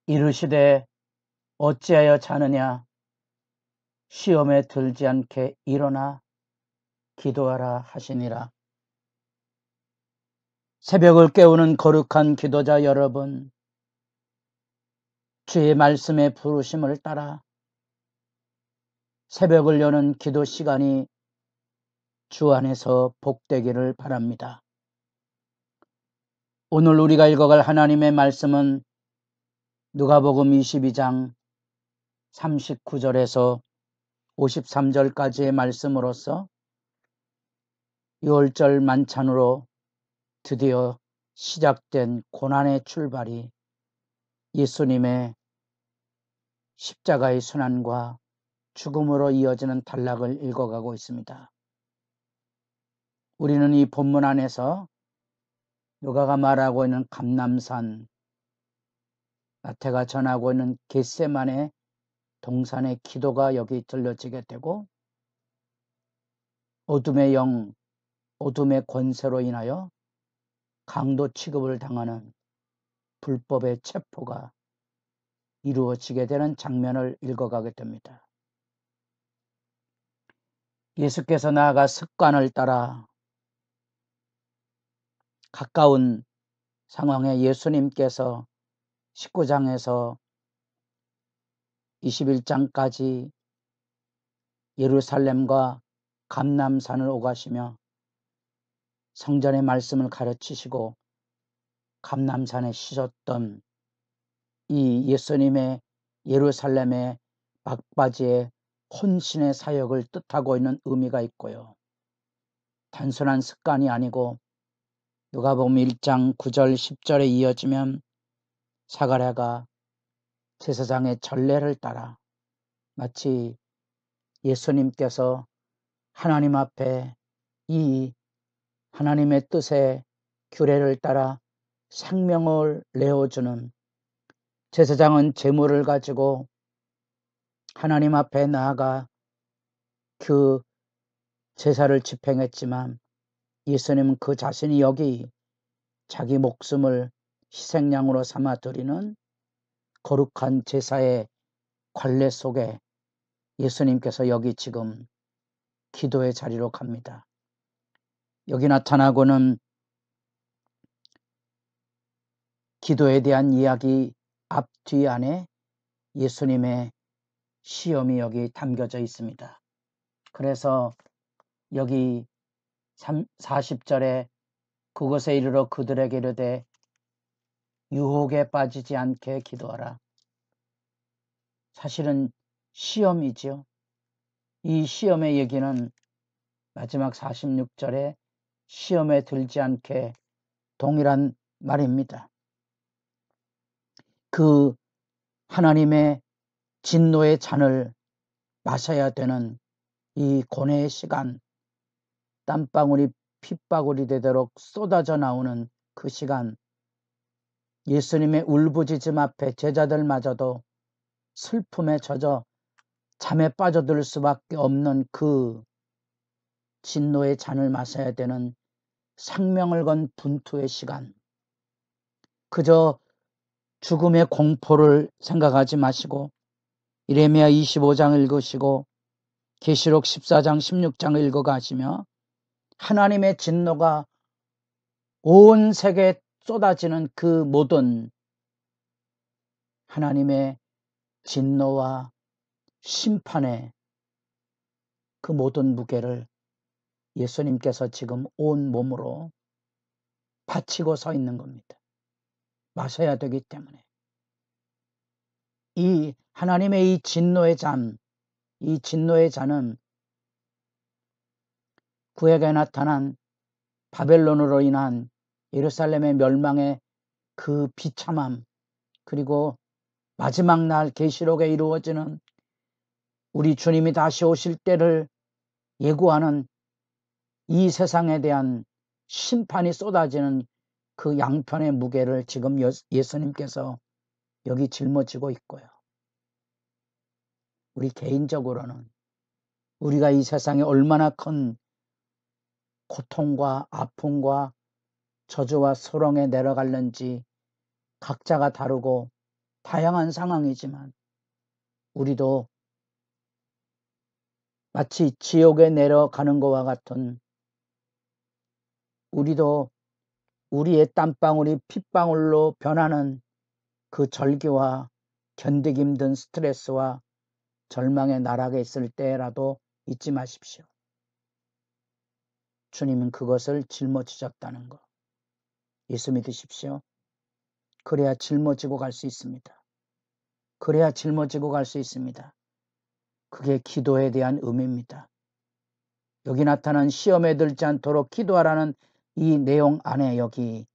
이르시되 어찌하여 자느냐. 시험에 들지 않게 일어나 기도하라 하시니라. 새벽을 깨우는 거룩한 기도자 여러분, 주의 말씀의 부르심을 따라 새벽을 여는 기도 시간이 주 안에서 복되기를 바랍니다. 오늘 우리가 읽어갈 하나님의 말씀은 누가복음 22장 39절에서 53절까지의 말씀으로서 6월절 만찬으로 드디어 시작된 고난의 출발이 예수님의 십자가의 순환과 죽음으로 이어지는 단락을 읽어가고 있습니다. 우리는 이 본문 안에서 누가가 말하고 있는 감람산, 마태가 전하고 있는 겟세마네 동산의 기도가 여기 들려지게 되고, 어둠의 영, 어둠의 권세로 인하여 강도 취급을 당하는 불법의 체포가 이루어지게 되는 장면을 읽어가게 됩니다. 예수께서 나아가 습관을 따라 가까운 상황에 예수님께서 19장에서 21장까지 예루살렘과 감람산을 오가시며 성전의 말씀을 가르치시고 감람산에 쉬셨던 이 예수님의 예루살렘의 막바지의 혼신의 사역을 뜻하고 있는 의미가 있고요. 단순한 습관이 아니고 누가복음 1장 9절 10절에 이어지면 사가랴가 제사장의 전례를 따라 마치 예수님께서 하나님 앞에 이 하나님의 뜻의 규례를 따라 생명을 내어주는, 제사장은 제물을 가지고 하나님 앞에 나아가 그 제사를 집행했지만 예수님은 그 자신이 여기 자기 목숨을 희생양으로 삼아 드리는 거룩한 제사의 관례 속에 예수님께서 여기 지금 기도의 자리로 갑니다. 여기 나타나고는 기도에 대한 이야기 앞뒤 안에 예수님의 시험이 여기 담겨져 있습니다. 그래서 여기 40절에 그곳에 이르러 그들에게 이르되 유혹에 빠지지 않게 기도하라. 사실은 시험이지요. 이 시험의 얘기는 마지막 46절에 시험에 들지 않게 동일한 말입니다. 그 하나님의 진노의 잔을 마셔야 되는 이 고뇌의 시간, 땀방울이 핏방울이 되도록 쏟아져 나오는 그 시간, 예수님의 울부짖음 앞에 제자들마저도 슬픔에 젖어 잠에 빠져들 수밖에 없는 그 진노의 잔을 마셔야 되는 생명을 건 분투의 시간, 그저 죽음의 공포를 생각하지 마시고 이레미야 25장을 읽으시고 계시록 14장 16장을 읽어가시며 하나님의 진노가 온 세계에 쏟아지는 그 모든 하나님의 진노와 심판의 그 모든 무게를 예수님께서 지금 온 몸으로 바치고 서 있는 겁니다. 마셔야 되기 때문에. 이 하나님의 이 진노의 잔, 이 진노의 잔은 그에게 나타난 바벨론으로 인한 예루살렘의 멸망의 그 비참함, 그리고 마지막 날 계시록에 이루어지는 우리 주님이 다시 오실 때를 예고하는 이 세상에 대한 심판이 쏟아지는 그 양편의 무게를 지금 예수님께서 여기 짊어지고 있고요. 우리 개인적으로는 우리가 이 세상에 얼마나 큰 고통과 아픔과 저주와 소롱에 내려갈는지 각자가 다르고 다양한 상황이지만 우리도 마치 지옥에 내려가는 것과 같은, 우리도 우리의 땀방울이 핏방울로 변하는 그 절기와 견디기 힘든 스트레스와 절망의 나락에 있을 때라도 잊지 마십시오. 주님은 그것을 짊어지셨다는 것. 예수 믿으십시오. 그래야 짊어지고 갈 수 있습니다. 그래야 짊어지고 갈 수 있습니다. 그게 기도에 대한 의미입니다. 여기 나타난 시험에 들지 않도록 기도하라는 이 내용 안에 여기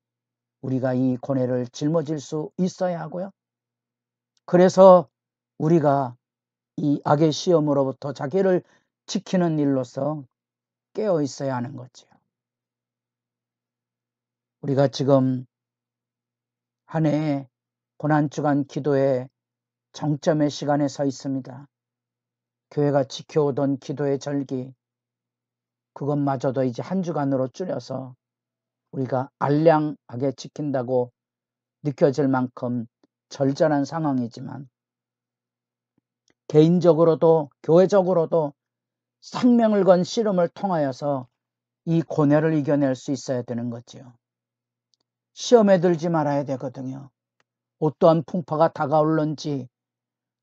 우리가 이 고뇌를 짊어질 수 있어야 하고요. 그래서 우리가 이 악의 시험으로부터 자기를 지키는 일로서 깨어 있어야 하는 거죠. 우리가 지금 한 해의 고난주간 기도의 정점의 시간에 서 있습니다. 교회가 지켜오던 기도의 절기, 그것마저도 이제 한 주간으로 줄여서 우리가 알량하게 지킨다고 느껴질 만큼 절절한 상황이지만, 개인적으로도 교회적으로도 생명을 건 씨름을 통하여서 이 고뇌를 이겨낼 수 있어야 되는 거지요. 시험에 들지 말아야 되거든요. 어떠한 풍파가 다가올는지,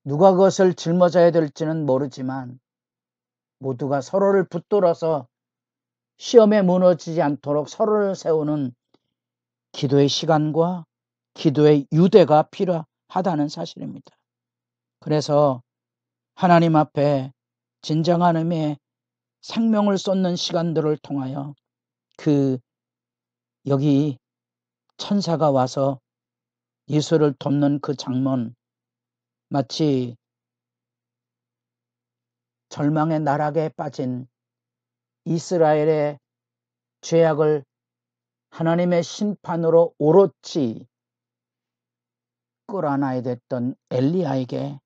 누가 그것을 짊어져야 될지는 모르지만 모두가 서로를 붙들어서 시험에 무너지지 않도록 서로를 세우는 기도의 시간과 기도의 유대가 필요하다는 사실입니다. 그래서 하나님 앞에 진정한 의미의 생명을 쏟는 시간들을 통하여 여기 천사가 와서 예수를 돕는 그 장면, 마치 절망의 나락에 빠진 이스라엘의 죄악을 하나님의 심판으로 오롯이 끌어안아야 됐던 엘리야에게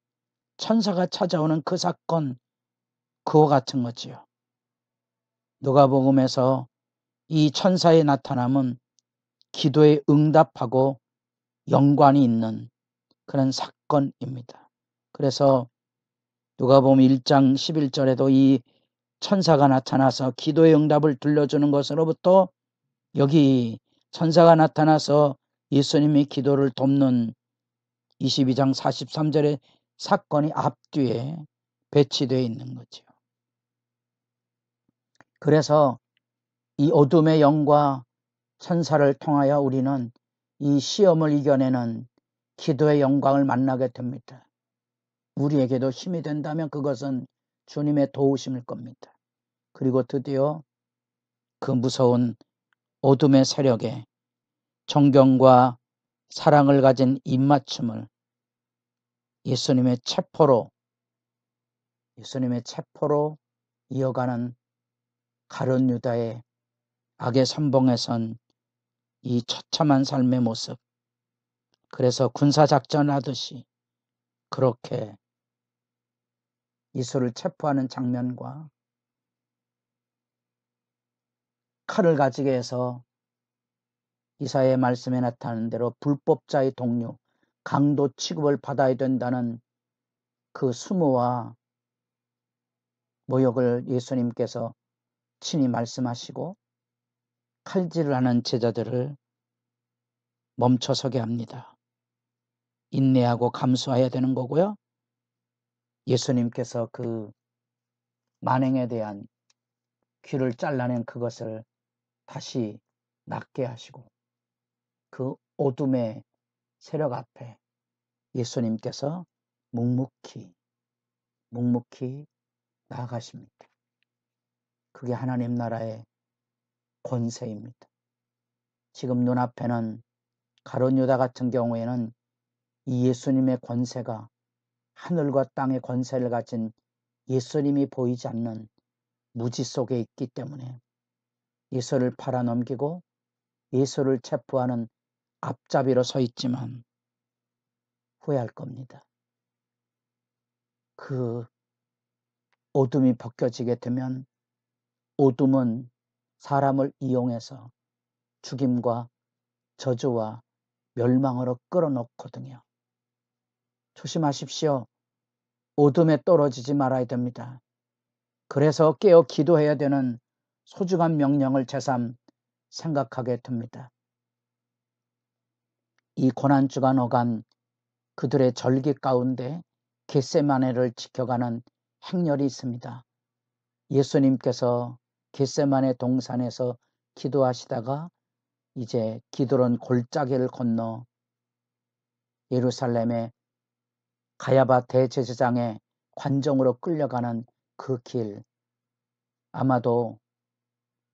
천사가 찾아오는 그 사건, 그와 같은 거지요. 누가복음에서 이 천사의 나타남은 기도에 응답하고 연관이 있는 그런 사건입니다. 그래서 누가복음 1장 11절에도 이 천사가 나타나서 기도의 응답을 들려주는 것으로부터, 여기 천사가 나타나서 예수님이 기도를 돕는 22장 43절의 사건이 앞뒤에 배치되어 있는 거죠. 그래서 이 어둠의 영과 천사를 통하여 우리는 이 시험을 이겨내는 기도의 영광을 만나게 됩니다. 우리에게도 힘이 된다면 그것은 주님의 도우심일 겁니다. 그리고 드디어 그 무서운 어둠의 세력에 존경과 사랑을 가진 입맞춤을 예수님의 체포로 이어가는 가룟 유다의 악의 선봉에 선 이 처참한 삶의 모습, 그래서 군사작전 하듯이 그렇게 예수를 체포하는 장면과 칼을 가지게 해서 이사야의 말씀에 나타나는 대로 불법자의 동료, 강도 취급을 받아야 된다는 그 수모와 모욕을 예수님께서 친히 말씀하시고 칼질을 하는 제자들을 멈춰서게 합니다. 인내하고 감수해야 되는 거고요. 예수님께서 그 만행에 대한 귀를 잘라낸 그것을 다시 낫게 하시고, 그 어둠의 세력 앞에 예수님께서 묵묵히 나아가십니다. 그게 하나님 나라의 권세입니다. 지금 눈앞에는 가룟 유다 같은 경우에는 이 예수님의 권세가, 하늘과 땅의 권세를 가진 예수님이 보이지 않는 무지 속에 있기 때문에 예수를 팔아넘기고 예수를 체포하는 앞잡이로 서 있지만 후회할 겁니다. 그 어둠이 벗겨지게 되면 어둠은 사람을 이용해서 죽임과 저주와 멸망으로 끌어놓거든요. 조심하십시오. 어둠에 떨어지지 말아야 됩니다. 그래서 깨어 기도해야 되는 소중한 명령을 새삼 생각하게 됩니다. 이 고난주간 어간 그들의 절기 가운데 겟세마네를 지켜가는 행렬이 있습니다. 예수님께서 겟세마네 동산에서 기도하시다가 이제 기드론 골짜기를 건너 예루살렘의 가야바 대제사장의 관정으로 끌려가는 그 길, 아마도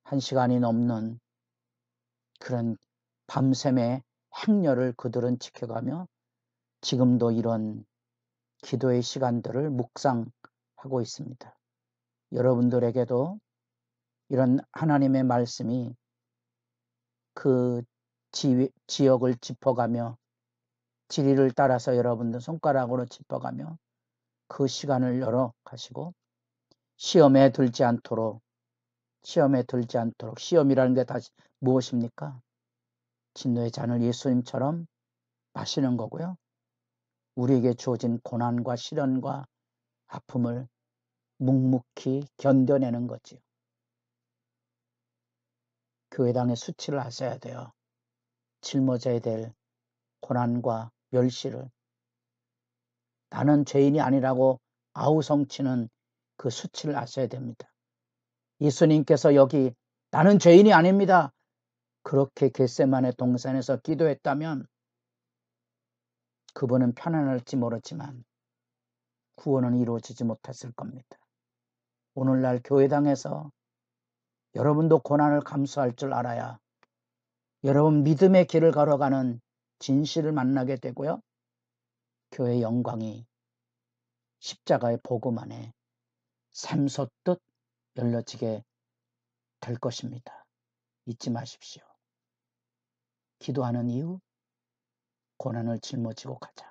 1시간이 넘는 그런 밤샘의 행렬을 그들은 지켜가며 지금도 이런 기도의 시간들을 묵상하고 있습니다. 여러분들에게도 이런 하나님의 말씀이 그 지역을 짚어가며 지리를 따라서 여러분들 손가락으로 짚어가며 그 시간을 열어 가시고 시험에 들지 않도록 시험이라는 게 다시 무엇입니까? 진노의 잔을 예수님처럼 마시는 거고요. 우리에게 주어진 고난과 시련과 아픔을 묵묵히 견뎌내는 거지요. 교회당의 수치를 하셔야 돼요. 짊어져야 될 고난과 멸시를. 나는 죄인이 아니라고 아우성치는 그 수치를 아셔야 됩니다. 예수님께서 여기 나는 죄인이 아닙니다. 그렇게 겟세마네 동산에서 기도했다면 그분은 편안할지 모르지만 구원은 이루어지지 못했을 겁니다. 오늘날 교회당에서 여러분도 고난을 감수할 줄 알아야 여러분 믿음의 길을 걸어가는 진실을 만나게 되고요. 교회의 영광이 십자가의 복음 안에 샘솟듯 열려지게 될 것입니다. 잊지 마십시오. 기도하는 이유, 고난을 짊어지고 가자.